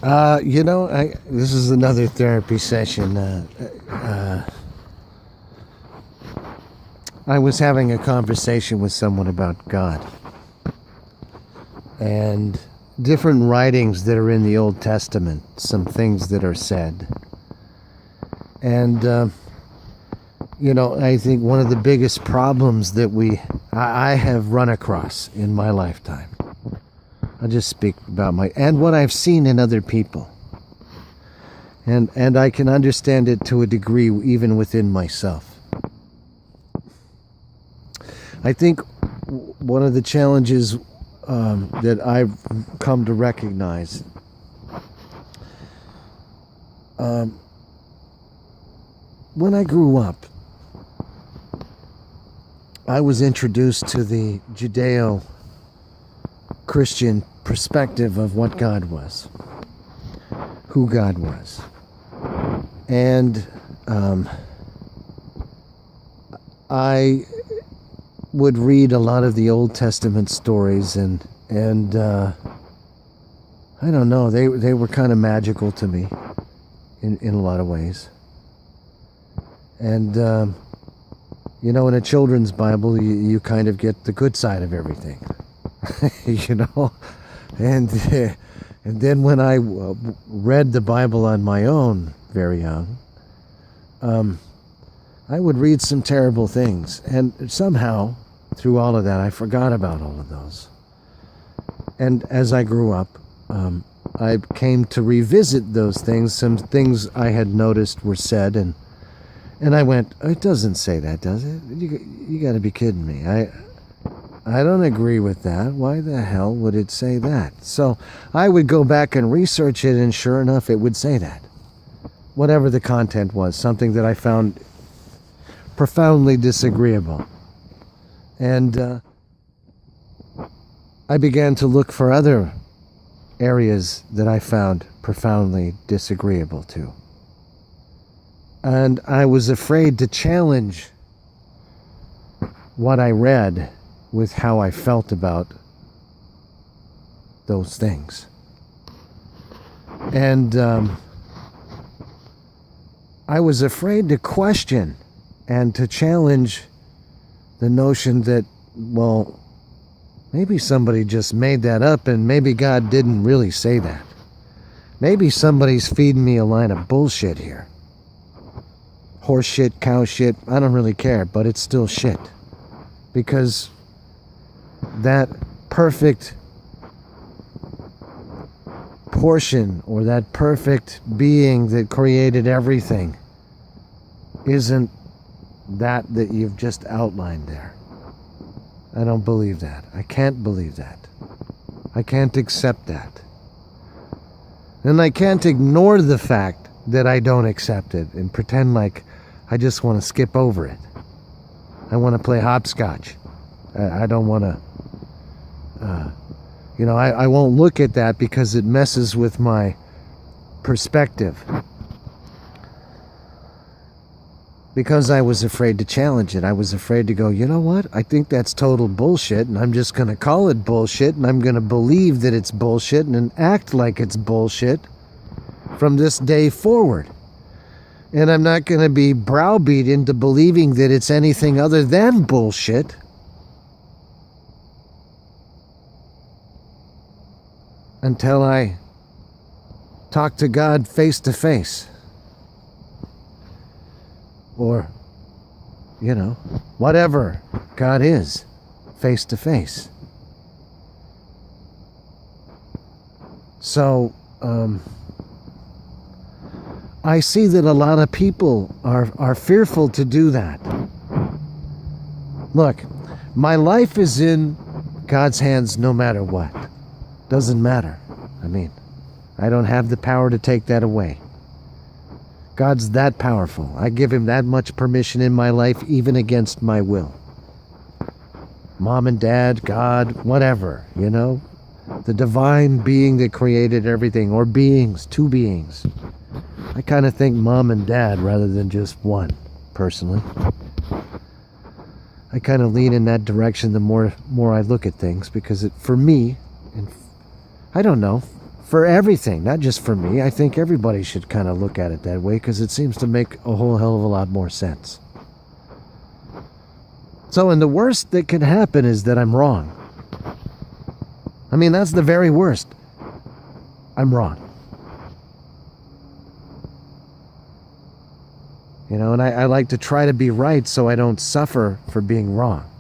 This is another therapy session. I was having a conversation with someone about God and different writings that are in the Old Testament, some things that are said. And, I think one of the biggest problems that I have run across in my lifetime, I'll just speak about and what I've seen in other people. And I can understand it to a degree even within myself. I think one of the challenges that I've come to recognize when I grew up, I was introduced to the Judeo-Christian perspective of what God was, who God was. And I would read a lot of the Old Testament stories and I don't know, they were kind of magical to me in a lot of ways. And in a children's Bible, you kind of get the good side of everything, and then when I read the Bible on my own, very young, I would read some terrible things, and somehow through all of that I forgot about all of those. And as I grew up, I came to revisit those things. Some things I had noticed were said, and I went, it doesn't say that, does it? You got to be kidding me. I don't agree with that. Why the hell would it say that? So I would go back and research it, and sure enough, it would say that. Whatever the content was, something that I found profoundly disagreeable. And I began to look for other areas that I found profoundly disagreeable too. And I was afraid to challenge what I read with how I felt about those things. And I was afraid to question and to challenge the notion that, well, maybe somebody just made that up and maybe God didn't really say that. Maybe somebody's feeding me a line of bullshit here. Horse shit, cow shit, I don't really care, but it's still shit. Because that perfect portion or that perfect being that created everything isn't that you've just outlined there. I don't believe that. I can't believe that. I can't accept that. And I can't ignore the fact that I don't accept it and pretend like I just want to skip over it. I want to play hopscotch. I don't want to, I won't look at that because it messes with my perspective. Because I was afraid to challenge it. I was afraid to go, you know what? I think that's total bullshit, and I'm just going to call it bullshit, and I'm going to believe that it's bullshit and act like it's bullshit from this day forward. And I'm not going to be browbeat into believing that it's anything other than bullshit. Until I talk to God face to face. Or, whatever God is, face to face. So, I see that a lot of people are fearful to do that. Look, my life is in God's hands no matter what. Doesn't matter. I don't have the power to take that away. God's that powerful. I give him that much permission in my life, even against my will. Mom and Dad, God, whatever, the divine being that created everything, or beings, two beings. I kind of think Mom and Dad rather than just one, personally. I kind of lean in that direction the more I look at things, because for me, and I don't know, for everything, not just for me. I think everybody should kind of look at it that way because it seems to make a whole hell of a lot more sense. So, and the worst that could happen is that I'm wrong. I mean, that's the very worst. I'm wrong. You know, and I like to try to be right so I don't suffer for being wrong.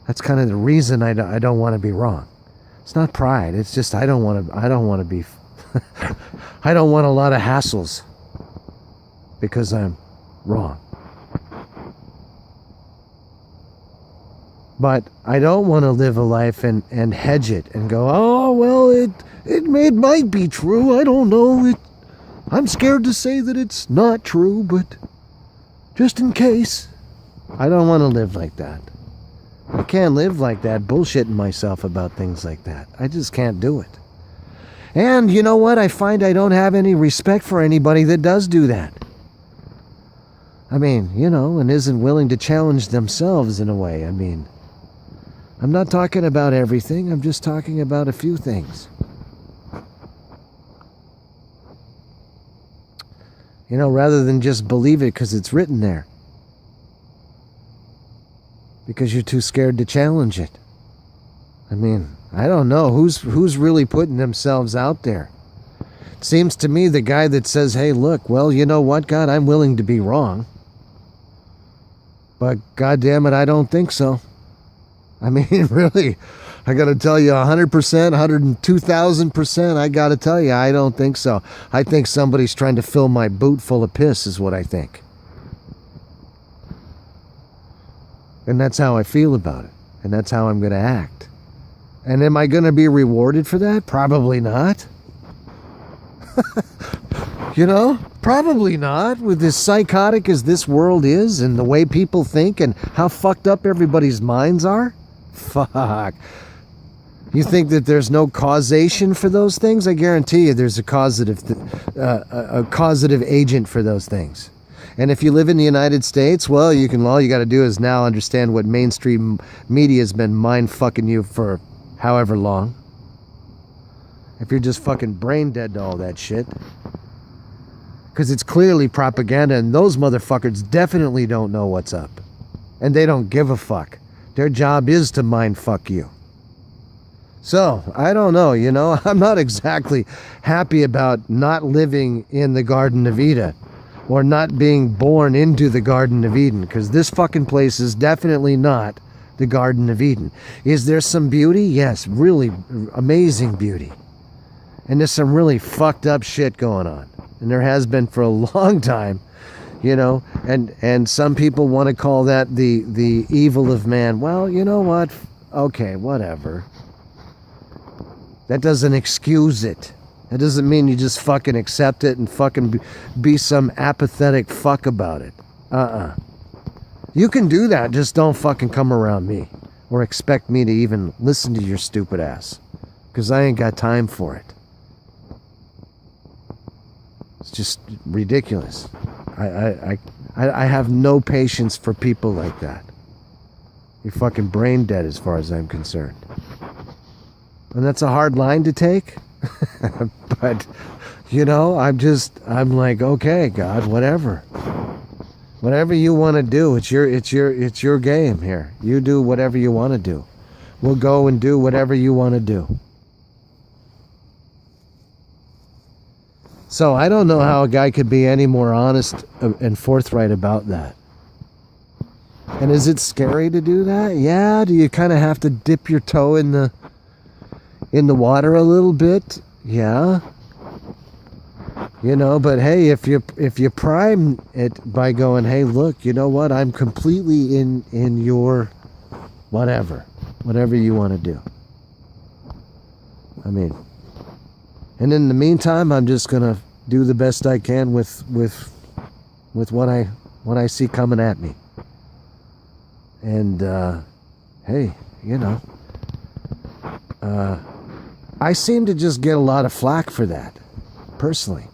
That's kind of the reason I don't want to be wrong. It's not pride. It's just I don't want to be I don't want a lot of hassles because I'm wrong. But I don't want to live a life and hedge it and go, oh, well, it might be true. I don't know. I'm scared to say that it's not true, but just in case. I don't want to live like that. I can't live like that, bullshitting myself about things like that. I just can't do it. And you know what? I find I don't have any respect for anybody that does do that. I mean, you know, and isn't willing to challenge themselves in a way. I mean, I'm not talking about everything. I'm just talking about a few things. You know, rather than just believe it because it's written there. Because you're too scared to challenge it. I mean, I don't know who's really putting themselves out there. It seems to me the guy that says, hey, look, well, you know what, God, I'm willing to be wrong. But God damn it, I don't think so. I mean, really, I got to tell you 100%, 102,000%, I got to tell you, I don't think so. I think somebody's trying to fill my boot full of piss is what I think. And that's how I feel about it. And that's how I'm going to act. And am I going to be rewarded for that? Probably not. You know? Probably not. With as psychotic as this world is and the way people think and how fucked up everybody's minds are. Fuck. You think that there's no causation for those things? I guarantee you there's a causative agent for those things. And if you live in the United States, well, all you got to do is now understand what mainstream media has been mind-fucking you for however long. If you're just fucking brain dead to all that shit. Because it's clearly propaganda, and those motherfuckers definitely don't know what's up. And they don't give a fuck. Their job is to mind-fuck you. So, I don't know, you know, I'm not exactly happy about not living in the Garden of Eden. Or not being born into the Garden of Eden, because this fucking place is definitely not the Garden of Eden. Is there some beauty? Yes, really amazing beauty. And there's some really fucked up shit going on. And there has been for a long time, you know, and some people want to call that the evil of man. Well, you know what? Okay, whatever. That doesn't excuse it. That doesn't mean you just fucking accept it and fucking be some apathetic fuck about it. You can do that, just don't fucking come around me. Or expect me to even listen to your stupid ass. Because I ain't got time for it. It's just ridiculous. I have no patience for people like that. You're fucking brain dead as far as I'm concerned. And that's a hard line to take. But, you know, I'm like, okay, God, whatever. Whatever you want to do, it's your game here. You do whatever you want to do. We'll go and do whatever you want to do. So I don't know how a guy could be any more honest and forthright about that. And is it scary to do that? Yeah, do you kind of have to dip your toe in the water a little bit? Yeah. You know, but hey, if you prime it by going, hey, look, you know what? I'm completely in your whatever you want to do. I mean, and in the meantime, I'm just gonna do the best I can with what I see coming at me. And hey, you know, I seem to just get a lot of flack for that, personally.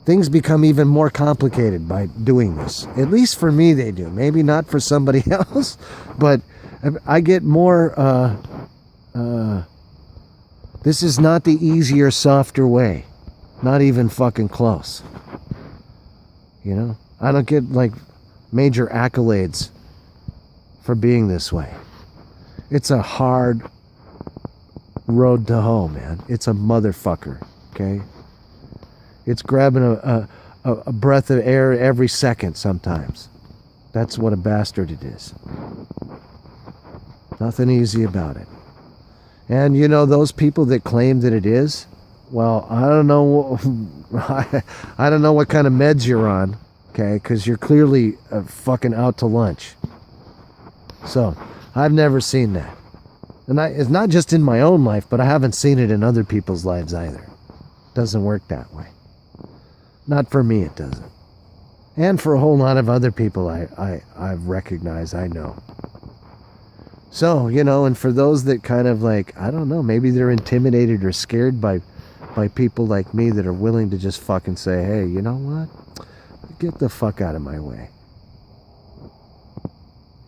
Things become even more complicated by doing this. At least for me they do. Maybe not for somebody else, but I get more This is not the easier, softer way. Not even fucking close. You know? I don't get, like, major accolades for being this way. It's a hard road to hoe, man. It's a motherfucker, okay? It's grabbing a breath of air every second sometimes. That's what a bastard it is. Nothing easy about it. And, you know, those people that claim that it is, well, I don't know. I don't know what kind of meds you're on, okay? Because you're clearly fucking out to lunch. So, I've never seen that. And it's not just in my own life, but I haven't seen it in other people's lives either. It doesn't work that way. Not for me, it doesn't. And for a whole lot of other people I've recognized, I know. So, you know, and for those that kind of like, I don't know, maybe they're intimidated or scared by people like me that are willing to just fucking say, hey, you know what? Get the fuck out of my way.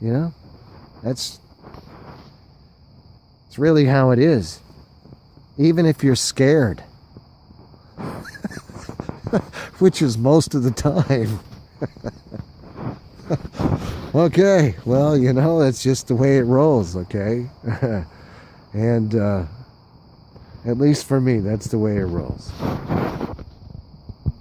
You know? It's really how it is. Even if you're scared. Which is most of the time. Okay, well, you know, that's just the way it rolls, okay? And at least for me, that's the way it rolls.